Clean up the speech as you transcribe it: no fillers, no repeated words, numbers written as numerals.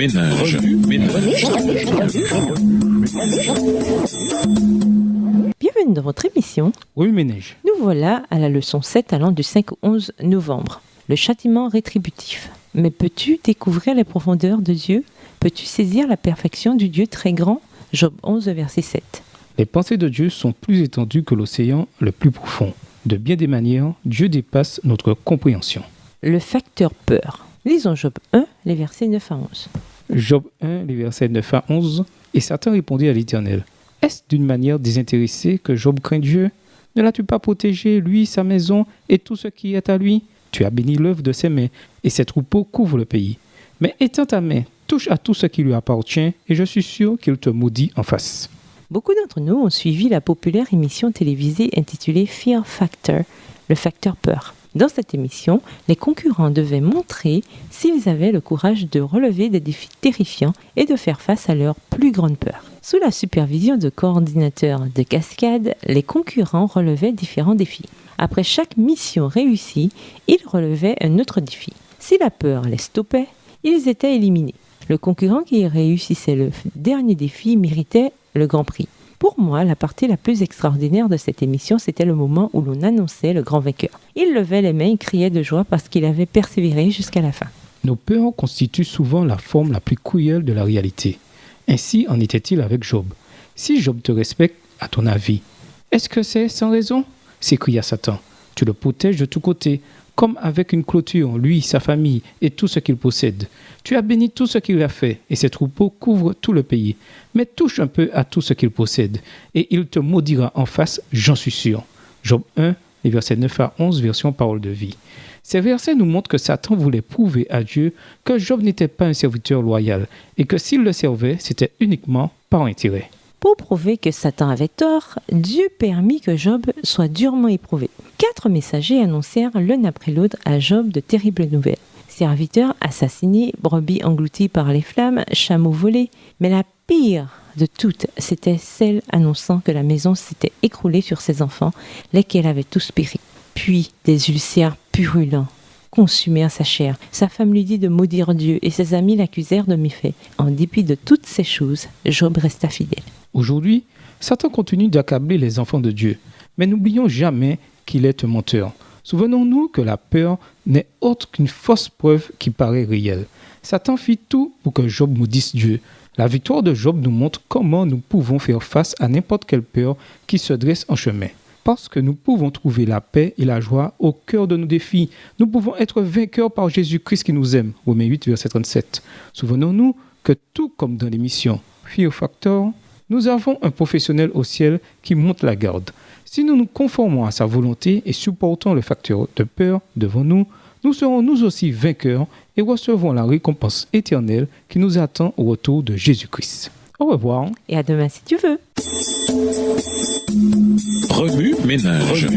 ménage. Bienvenue dans votre émission. Revue ménage. Nous voilà à la leçon 7 allant du 5 au 11 novembre. Le châtiment rétributif. Mais peux-tu découvrir les profondeurs de Dieu? Peux-tu saisir la perfection du Dieu très grand? Job 11, verset 7. Les pensées de Dieu sont plus étendues que l'océan le plus profond. De bien des manières, Dieu dépasse notre compréhension. Le facteur peur. Lisons Job 1, les versets 9 à 11. Job 1, les versets 9 à 11. Et Satan répondit à l'Éternel: Est-ce d'une manière désintéressée que Job craint Dieu? Ne l'as-tu pas protégé, lui, sa maison et tout ce qui est à lui? Tu as béni l'œuvre de ses mains, et ses troupeaux couvrent le pays. Mais étends ta main, touche à tout ce qui lui appartient, et je suis sûr qu'il te maudit en face. Beaucoup d'entre nous ont suivi la populaire émission télévisée intitulée Fear Factor, le facteur peur. Dans cette émission, les concurrents devaient montrer s'ils avaient le courage de relever des défis terrifiants et de faire face à leur plus grande peur. Sous la supervision de coordinateurs de cascade, les concurrents relevaient différents défis. Après chaque mission réussie, ils relevaient un autre défi. Si la peur les stoppait, ils étaient éliminés. Le concurrent qui réussissait le dernier défi méritait le Grand Prix. Pour moi, la partie la plus extraordinaire de cette émission, c'était le moment où l'on annonçait le grand vainqueur. Il levait les mains et criait de joie parce qu'il avait persévéré jusqu'à la fin. Nos peurs constituent souvent la forme la plus cruelle de la réalité. Ainsi en était-il avec Job. Si Job te respecte, à ton avis, est-ce que c'est sans raison? S'écria Satan. Tu le protèges de tous côtés, comme avec une clôture, lui, sa famille et tout ce qu'il possède. Tu as béni tout ce qu'il a fait, et ses troupeaux couvrent tout le pays. Mais touche un peu à tout ce qu'il possède, et il te maudira en face, j'en suis sûr. Job 1, les versets 9 à 11, version Parole de vie. Ces versets nous montrent que Satan voulait prouver à Dieu que Job n'était pas un serviteur loyal, et que s'il le servait, c'était uniquement par intérêt. Pour prouver que Satan avait tort, Dieu permit que Job soit durement éprouvé. 4 messagers annoncèrent l'un après l'autre à Job de terribles nouvelles. Serviteurs assassinés, brebis engloutis par les flammes, chameaux volés. Mais la pire de toutes, c'était celle annonçant que la maison s'était écroulée sur ses enfants, lesquels avaient tous péri. Puis des ulcères purulents consumèrent sa chair. Sa femme lui dit de maudire Dieu et ses amis l'accusèrent de méfaits. En dépit de toutes ces choses, Job resta fidèle. Aujourd'hui, Satan continue d'accabler les enfants de Dieu, mais n'oublions jamais qu'il est un menteur. Souvenons-nous que la peur n'est autre qu'une fausse preuve qui paraît réelle. Satan fit tout pour que Job maudisse Dieu. La victoire de Job nous montre comment nous pouvons faire face à n'importe quelle peur qui se dresse en chemin. Parce que nous pouvons trouver la paix et la joie au cœur de nos défis. Nous pouvons être vainqueurs par Jésus-Christ qui nous aime. Romains 8, verset 37. Souvenons-nous que tout comme dans l'émission Fear Factor, nous avons un professionnel au ciel qui monte la garde. Si nous nous conformons à sa volonté et supportons le facteur de peur devant nous, nous serons nous aussi vainqueurs et recevrons la récompense éternelle qui nous attend au retour de Jésus-Christ. Au revoir. Et à demain si tu veux. Revue ménage.